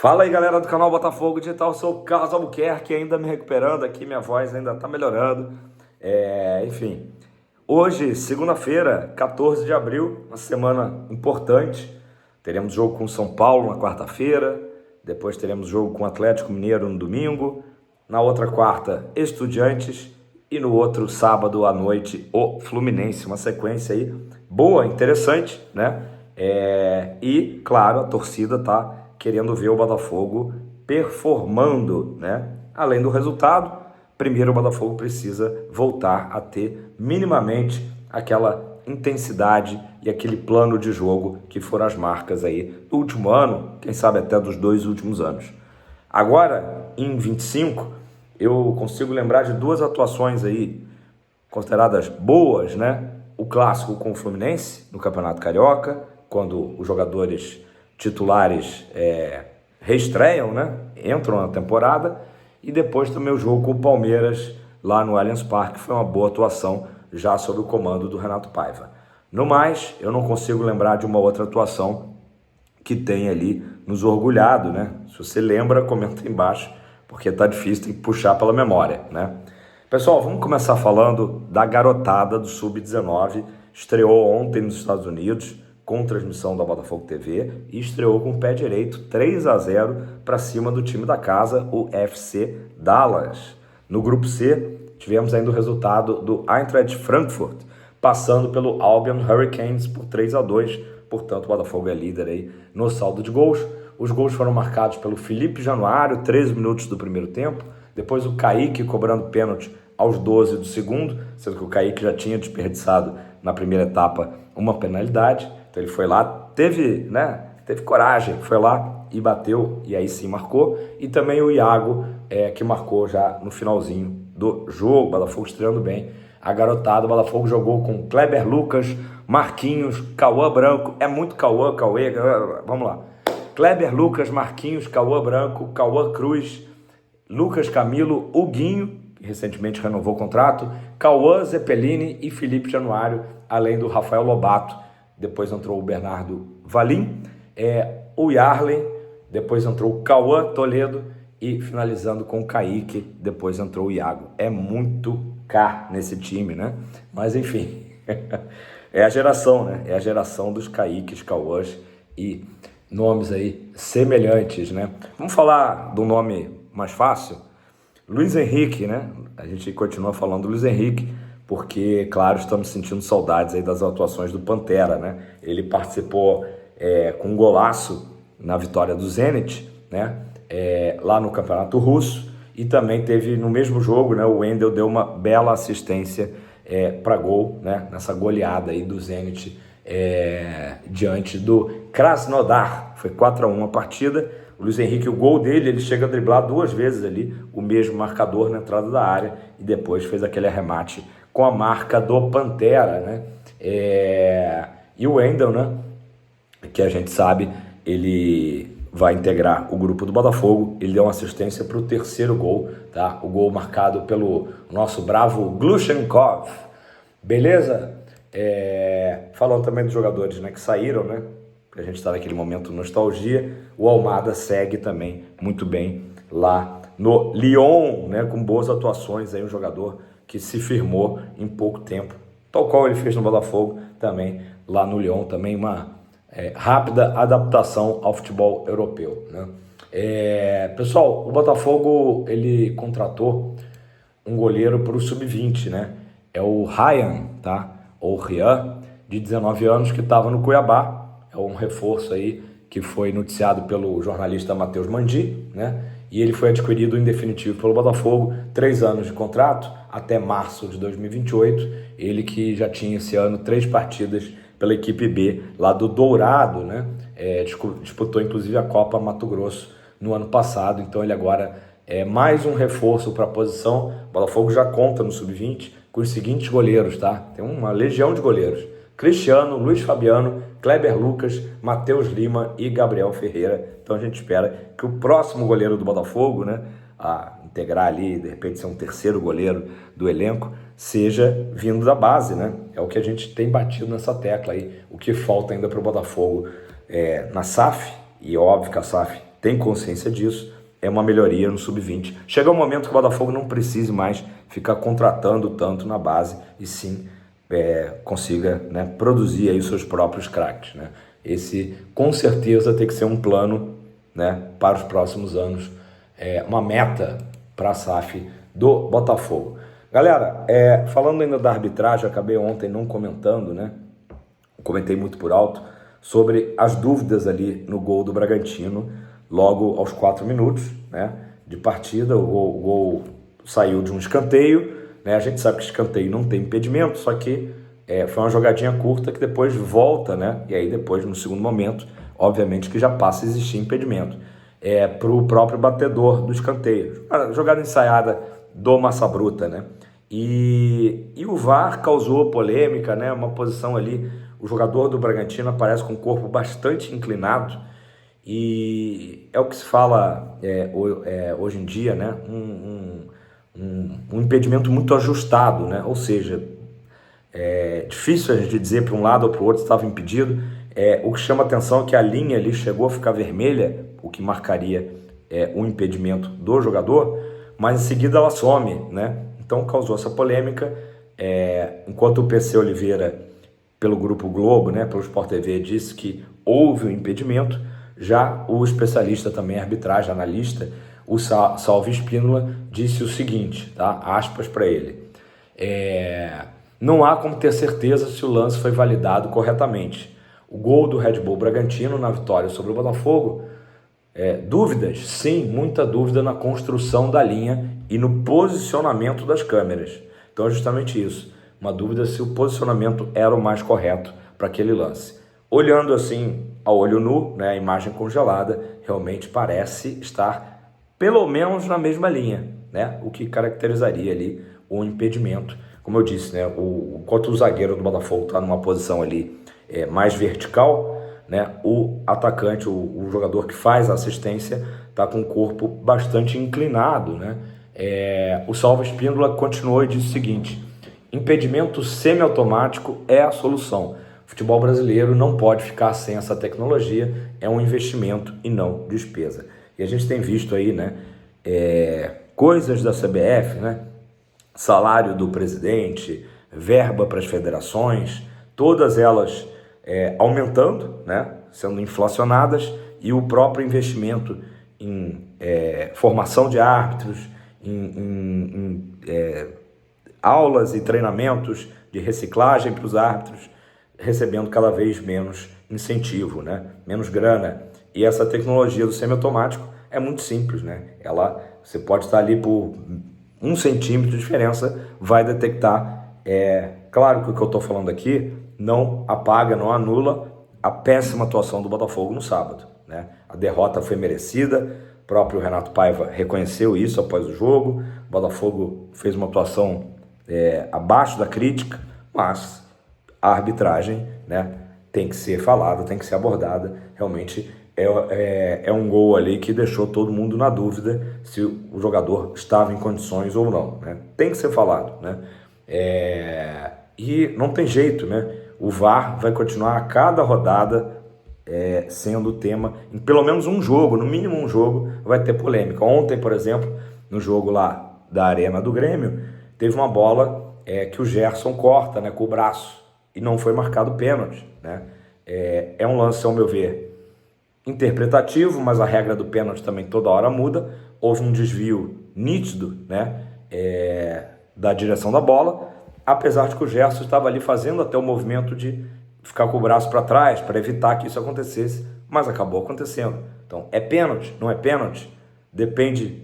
Fala aí, galera do canal Botafogo Digital, eu sou o Carlos Albuquerque, ainda me recuperando aqui, minha voz ainda tá melhorando. Enfim, hoje, segunda-feira, 14 de abril, uma semana importante. Teremos jogo com o São Paulo na quarta-feira, depois teremos jogo com o Atlético Mineiro no domingo, na outra quarta, Estudiantes e no outro sábado à noite, o Fluminense. Uma sequência aí boa, interessante, né? E, claro, a torcida tá querendo ver o Botafogo performando, né? Além do resultado, primeiro o Botafogo precisa voltar a ter minimamente aquela intensidade e aquele plano de jogo que foram as marcas aí do último ano, quem sabe até dos 2 últimos anos. Agora, em 25, eu consigo lembrar de 2 atuações aí consideradas boas, né? O clássico com o Fluminense no Campeonato Carioca, quando os jogadores titulares reestreiam, né? Entram na temporada, e depois também o jogo com o Palmeiras lá no Allianz Parque, foi uma boa atuação já sob o comando do Renato Paiva. No mais, eu não consigo lembrar de uma outra atuação que tem ali nos orgulhado, né? Se você lembra, comenta aí embaixo, porque tá difícil, tem que puxar pela memória, né? Pessoal, vamos começar falando da garotada do Sub-19, estreou ontem nos Estados Unidos, com transmissão da Botafogo TV, e estreou com o pé direito 3-0 para cima do time da casa, o FC Dallas. No grupo C, tivemos ainda o resultado do Eintracht Frankfurt, passando pelo Albion Hurricanes por 3-2, portanto o Botafogo é líder aí no saldo de gols. Os gols foram marcados pelo Felipe Januário, 13 minutos do primeiro tempo, depois o Kaique cobrando pênalti aos 12 do segundo, sendo que o Kaique já tinha desperdiçado na primeira etapa uma penalidade. Então ele foi lá, teve coragem, foi lá e bateu, e aí sim marcou. E também o Iago, que marcou já no finalzinho do jogo. O Botafogo estreando bem. A garotada, o Botafogo jogou com Kleber Lucas, Marquinhos, Cauã Branco. É muito Cauã, Cauê, vamos lá. Kleber Lucas, Marquinhos, Cauã Branco, Cauã Cruz, Lucas Camilo, Huguinho, que recentemente renovou o contrato, Cauã Zeppelini e Felipe Januário, além do Rafael Lobato. Depois entrou o Bernardo Valim, o Yarlen, depois entrou o Cauã Toledo e finalizando com o Kaique, depois entrou o Iago. É muito K nesse time, né? Mas enfim, é a geração, né? É a geração dos Kaiques, Cauãs e nomes aí semelhantes, né? Vamos falar do nome mais fácil? Luiz Henrique, né? A gente continua falando do Luiz Henrique, porque, claro, estamos sentindo saudades aí das atuações do Pantera, né? Ele participou com um golaço na vitória do Zenit, né? Lá no Campeonato Russo, e também teve no mesmo jogo, né? O Wendel deu uma bela assistência para gol, né? Nessa goleada aí do Zenit diante do Krasnodar. Foi 4-1 a partida. O Luiz Henrique, o gol dele, ele chega a driblar 2 vezes ali o mesmo marcador na entrada da área, e depois fez aquele arremate com a marca do Pantera, né? E o Wendel, né? Que a gente sabe, ele vai integrar o grupo do Botafogo. Ele deu uma assistência para o 3º gol, tá? O gol marcado pelo nosso bravo Glushenkov. Beleza? Falando também dos jogadores, né, que saíram, né? A gente está naquele momento nostalgia. O Almada segue também muito bem lá no Lyon, né? Com boas atuações aí, um jogador que se firmou em pouco tempo, tal qual ele fez no Botafogo, também lá no Lyon, também uma rápida adaptação ao futebol europeu, né? Pessoal, o Botafogo, ele contratou um goleiro para o Sub-20, né? É o Ryan, tá? Ou Rian, de 19 anos, que estava no Cuiabá. É um reforço aí que foi noticiado pelo jornalista Matheus Mandi, né? E ele foi adquirido em definitivo pelo Botafogo, 3 anos de contrato, até março de 2028. Ele que já tinha esse ano 3 partidas pela equipe B, lá do Dourado, né? Disputou inclusive a Copa Mato Grosso no ano passado, então ele agora é mais um reforço para a posição. O Botafogo já conta no Sub-20 com os seguintes goleiros, tá? Tem uma legião de goleiros: Cristiano, Luiz Fabiano, Kleber Lucas, Matheus Lima e Gabriel Ferreira. Então a gente espera que o próximo goleiro do Botafogo, né, a integrar ali, de repente ser um 3º goleiro do elenco, seja vindo da base, né? É o que a gente tem batido nessa tecla aí. O que falta ainda para o Botafogo na SAF, e óbvio que a SAF tem consciência disso, é uma melhoria no sub-20. Chega um momento que o Botafogo não precise mais ficar contratando tanto na base e sim consiga, né, produzir aí os seus próprios craques, né? Esse com certeza tem que ser um plano, né, para os próximos anos, uma meta para a SAF do Botafogo. Galera, falando ainda da arbitragem, acabei ontem não comentando, né? Comentei muito por alto sobre as dúvidas ali no gol do Bragantino, logo aos 4 minutos, né, de partida. O gol saiu de um escanteio, né? A gente sabe que escanteio não tem impedimento, só que foi uma jogadinha curta que depois volta, né? E aí depois, no segundo momento, obviamente que já passa a existir impedimento para o próprio batedor do escanteio. Jogada ensaiada do Massa Bruta, né? E o VAR causou polêmica, né? Uma posição ali, o jogador do Bragantino aparece com o corpo bastante inclinado e é o que se fala hoje em dia, né? Um impedimento muito ajustado, né? Ou seja, é difícil a gente dizer para um lado ou para o outro se estava impedido. O que chama atenção é que a linha ali chegou a ficar vermelha, o que marcaria o impedimento do jogador, mas em seguida ela some, né? Então causou essa polêmica, enquanto o PC Oliveira, pelo Grupo Globo, né, pelo Sport TV, disse que houve um impedimento, já o especialista também, arbitragem, analista, o Salvo Espínola, disse o seguinte, tá? Aspas para ele. Não há como ter certeza se o lance foi validado corretamente. O gol do Red Bull Bragantino na vitória sobre o Botafogo, dúvidas? Sim, muita dúvida na construção da linha e no posicionamento das câmeras. Então é justamente isso, uma dúvida se o posicionamento era o mais correto para aquele lance. Olhando assim ao olho nu, né, a imagem congelada, realmente parece estar pelo menos na mesma linha, né, o que caracterizaria ali o impedimento. Como eu disse, né, enquanto o zagueiro do Botafogo está numa posição ali mais vertical, né, o atacante, o jogador que faz a assistência, está com o corpo bastante inclinado, né? O Salvo Espíndola continuou e disse o seguinte: impedimento semiautomático é a solução. O futebol brasileiro não pode ficar sem essa tecnologia, é um investimento e não despesa. E a gente tem visto aí, né, coisas da CBF, né, salário do presidente, verba para as federações, todas elas aumentando, né, sendo inflacionadas, e o próprio investimento em formação de árbitros, em aulas e treinamentos de reciclagem para os árbitros, recebendo cada vez menos incentivo, né, menos grana. E essa tecnologia do semiautomático é muito simples, né? Você pode estar ali por 1 centímetro de diferença, vai detectar. Claro que o que eu estou falando aqui não apaga, não anula a péssima atuação do Botafogo no sábado, né? A derrota foi merecida, o próprio Renato Paiva reconheceu isso após o jogo. O Botafogo fez uma atuação abaixo da crítica, mas a arbitragem, né, tem que ser falada, tem que ser abordada. Realmente é um gol ali que deixou todo mundo na dúvida se o jogador estava em condições ou não, né? Tem que ser falado, né? E não tem jeito, né? O VAR vai continuar a cada rodada sendo o tema. Em pelo menos um jogo, no mínimo um jogo, vai ter polêmica. Ontem, por exemplo, no jogo lá da Arena do Grêmio, teve uma bola que o Gerson corta, né, com o braço, e não foi marcado pênalti, né? É um lance, ao meu ver, interpretativo, mas a regra do pênalti também toda hora muda. Houve um desvio nítido, né, da direção da bola, apesar de que o Gerson estava ali fazendo até o movimento de ficar com o braço para trás, para evitar que isso acontecesse, mas acabou acontecendo. Então, é pênalti? Não é pênalti? Depende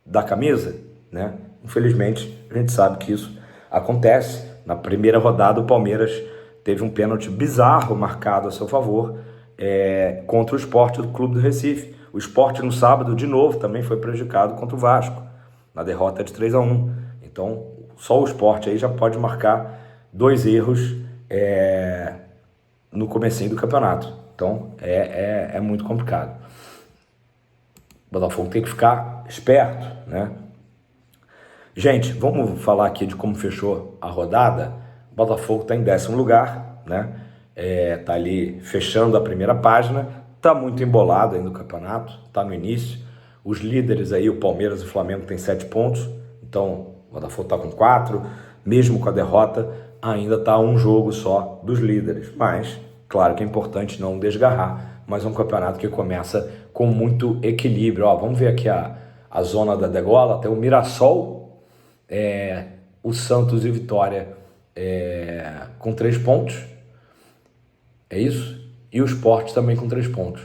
da camisa, né? Infelizmente, a gente sabe que isso acontece. Na primeira rodada, o Palmeiras teve um pênalti bizarro marcado a seu favor contra o Sport do Clube do Recife. O Sport no sábado, de novo, também foi prejudicado contra o Vasco, na derrota de 3-1. Então, só o Sport aí já pode marcar 2 erros no comecinho do campeonato. Então, é muito complicado. O Botafogo tem que ficar esperto, né? Gente, vamos falar aqui de como fechou a rodada. O Botafogo está em 10º lugar, né? Tá ali fechando a primeira página, Tá muito embolado ainda o campeonato, tá no início. Os líderes aí, o Palmeiras e o Flamengo têm 7 pontos, então o Botafogo tá com 4, mesmo com a derrota, ainda tá um jogo só dos líderes. Mas, claro que é importante não desgarrar, mas é um campeonato que começa com muito equilíbrio. Ó, vamos ver aqui a zona da degola, tem o Mirassol, o Santos e o Vitória com 3 pontos, é isso? E o Sport também com 3 pontos.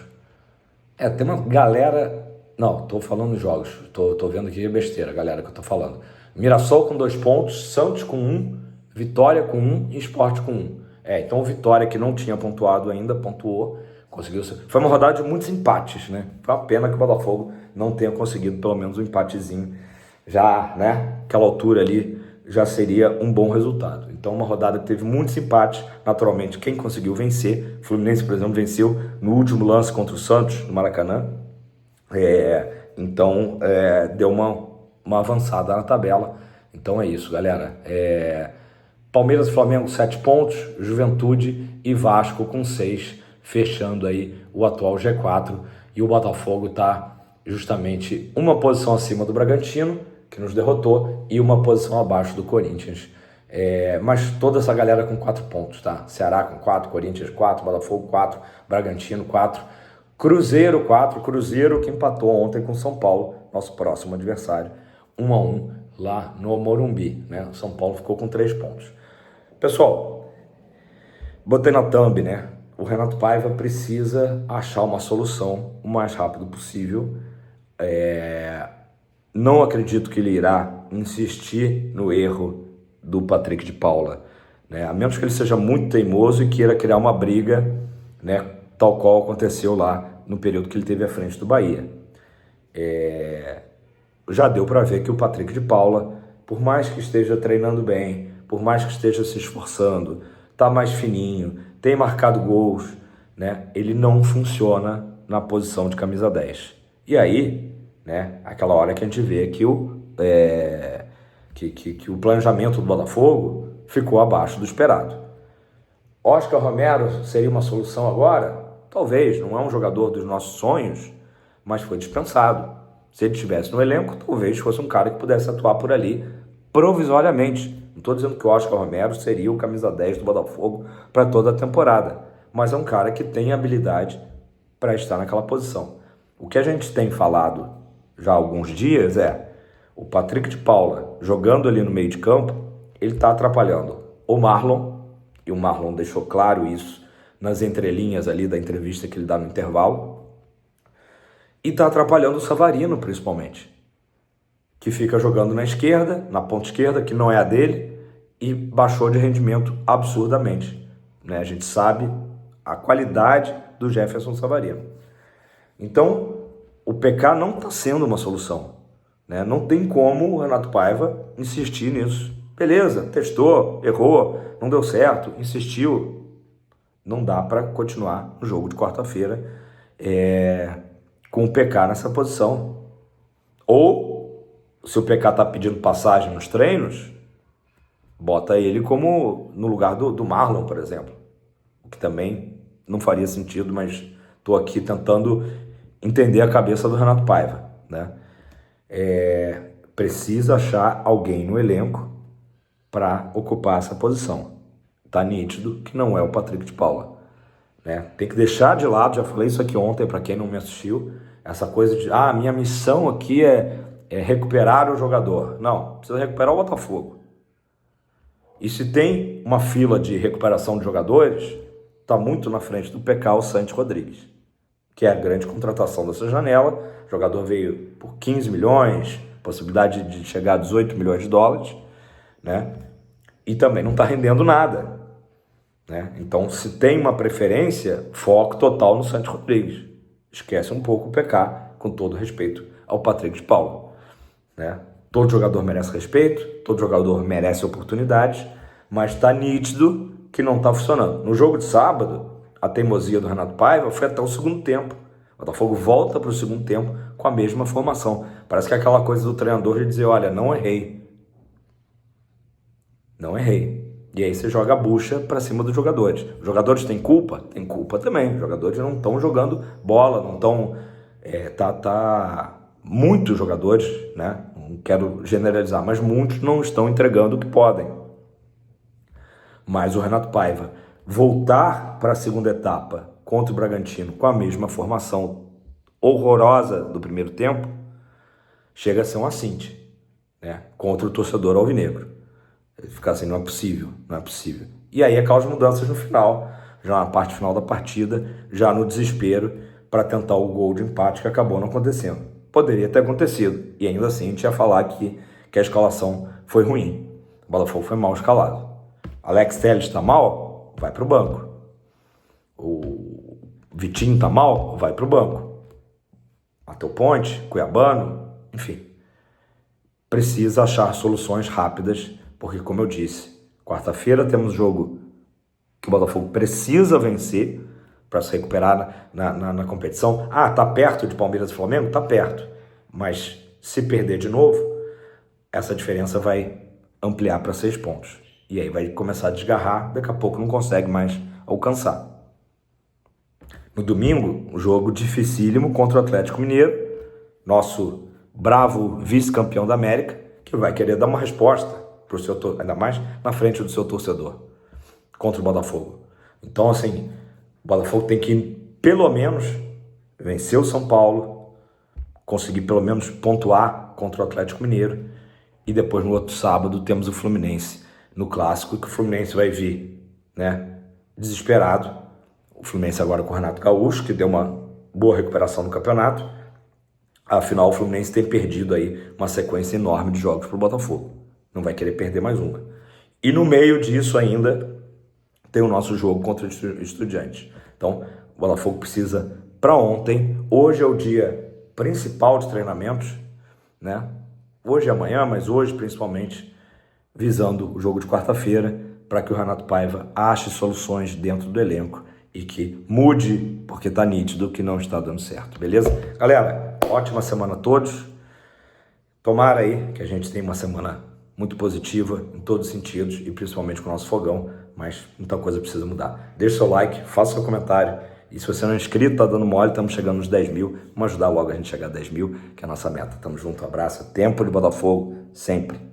Tem uma galera... Não, tô falando jogos. Tô vendo aqui besteira, galera, que eu tô falando. Mirassol com 2 pontos, Santos com 1, Vitória com 1 e Sport com 1. Então o Vitória, que não tinha pontuado ainda, pontuou. Conseguiu. Foi uma rodada de muitos empates, né? Foi uma pena que o Botafogo não tenha conseguido pelo menos um empatezinho. Já, né? Aquela altura ali já seria um bom resultado. Então, uma rodada que teve muitos empates. Naturalmente, quem conseguiu vencer, o Fluminense, por exemplo, venceu no último lance contra o Santos, no Maracanã. Então, deu uma avançada na tabela. Então é isso, galera. Palmeiras e Flamengo 7 pontos, Juventude e Vasco com 6, fechando aí o atual G4. E o Botafogo está justamente uma posição acima do Bragantino, que nos derrotou, e uma posição abaixo do Corinthians. Mas toda essa galera com 4 pontos, tá? Ceará com 4, Corinthians 4, Botafogo 4, Bragantino 4, Cruzeiro 4, Cruzeiro que empatou ontem com São Paulo, nosso próximo adversário, 1-1 lá no Morumbi, né? O São Paulo ficou com 3 pontos. Pessoal, botei na thumb, né? O Renato Paiva precisa achar uma solução o mais rápido possível. Não acredito que ele irá insistir no erro do Patrick de Paula, né? A menos que ele seja muito teimoso e queira criar uma briga, né? Tal qual aconteceu lá no período que ele teve à frente do Bahia. Já deu para ver que o Patrick de Paula, por mais que esteja treinando bem, por mais que esteja se esforçando, tá mais fininho, tem marcado gols, né? Ele não funciona na posição de camisa 10. E aí, né, aquela hora que a gente vê que o planejamento do Botafogo ficou abaixo do esperado. Oscar Romero seria uma solução agora? Talvez, não é um jogador dos nossos sonhos, mas foi dispensado. Se ele estivesse no elenco, talvez fosse um cara que pudesse atuar por ali provisoriamente. Não estou dizendo que o Oscar Romero seria o camisa 10 do Botafogo para toda a temporada, mas é um cara que tem habilidade para estar naquela posição. O que a gente tem falado já há alguns dias o Patrick de Paula jogando ali no meio de campo, ele está atrapalhando o Marlon, e o Marlon deixou claro isso nas entrelinhas ali da entrevista que ele dá no intervalo, e está atrapalhando o Savarino, principalmente, que fica jogando na esquerda, na ponta esquerda, que não é a dele, e baixou de rendimento absurdamente, né? A gente sabe a qualidade do Jefferson Savarino. Então, o PK não está sendo uma solução, né? Não tem como o Renato Paiva insistir nisso. Beleza, testou, errou, não deu certo, insistiu. Não dá para continuar no jogo de quarta-feira com o PK nessa posição. Ou, se o PK está pedindo passagem nos treinos, bota ele como no lugar do Marlon, por exemplo. O que também não faria sentido, mas estou aqui tentando entender a cabeça do Renato Paiva, né? Precisa achar alguém no elenco para ocupar essa posição. Tá nítido que não é o Patrick de Paula, né? Tem que deixar de lado, já falei isso aqui ontem para quem não me assistiu, essa coisa de minha missão aqui é recuperar o jogador. Não, precisa recuperar o Botafogo. E se tem uma fila de recuperação de jogadores, tá muito na frente do PK o Santos Rodrigues, que é a grande contratação dessa janela. O jogador veio por 15 milhões, possibilidade de chegar a 18 milhões de dólares, né? E também não está rendendo nada, né? Então, se tem uma preferência, foco total no Santos Rodrigues. Esquece um pouco o PK, com todo respeito ao Patrick de Paula, né? Todo jogador merece respeito, todo jogador merece oportunidades, mas está nítido que não está funcionando. No jogo de sábado, a teimosia do Renato Paiva foi até o segundo tempo. O Botafogo volta para o segundo tempo com a mesma formação. Parece que é aquela coisa do treinador de dizer, olha, não errei. Não errei. E aí você joga a bucha para cima dos jogadores. Os jogadores têm culpa? Tem culpa também. Os jogadores não estão jogando bola, não estão... Muitos jogadores, né? Não quero generalizar, mas muitos não estão entregando o que podem. Mas o Renato Paiva voltar para a segunda etapa contra o Bragantino com a mesma formação horrorosa do primeiro tempo, chega a ser um assinte, né? Contra o torcedor alvinegro. Ele fica assim, não é possível, não é possível. E aí causa mudanças no final, já na parte final da partida, já no desespero, para tentar o gol de empate que acabou não acontecendo. Poderia ter acontecido, e ainda assim a gente ia falar que a escalação foi ruim. O Botafogo foi mal escalado. Alex Telles está mal? Vai para o banco. O Vitinho está mal? Vai para o banco. Matheus Ponte, Cuiabano, enfim. Precisa achar soluções rápidas, porque como eu disse, quarta-feira temos jogo que o Botafogo precisa vencer para se recuperar na competição. Tá perto de Palmeiras e Flamengo? Tá perto. Mas se perder de novo, essa diferença vai ampliar para 6 pontos. E aí vai começar a desgarrar, daqui a pouco não consegue mais alcançar. No domingo, um jogo dificílimo contra o Atlético Mineiro, nosso bravo vice-campeão da América, que vai querer dar uma resposta pro seu, ainda mais na frente do seu torcedor, contra o Botafogo. Então, assim, o Botafogo tem que, pelo menos, vencer o São Paulo, conseguir pelo menos pontuar contra o Atlético Mineiro, e depois, no outro sábado, temos o Fluminense no Clássico, que o Fluminense vai vir, né, desesperado. O Fluminense agora com o Renato Gaúcho, que deu uma boa recuperação no campeonato. Afinal, o Fluminense tem perdido aí uma sequência enorme de jogos para o Botafogo. Não vai querer perder mais uma. E no meio disso ainda tem o nosso jogo contra o Estudiantes. Então, o Botafogo precisa para ontem. Hoje é o dia principal de treinamentos, né? Hoje e amanhã, mas hoje principalmente, visando o jogo de quarta-feira, para que o Renato Paiva ache soluções dentro do elenco e que mude, porque tá nítido que não está dando certo, beleza? Galera, ótima semana a todos. Tomara aí que a gente tenha uma semana muito positiva em todos os sentidos e principalmente com o nosso fogão, mas muita coisa precisa mudar. Deixe seu like, faça seu comentário e se você não é inscrito, tá dando mole, estamos chegando nos 10 mil. Vamos ajudar logo a gente a chegar a 10 mil, que é a nossa meta. Tamo junto, um abraço. Tempo de Botafogo, sempre.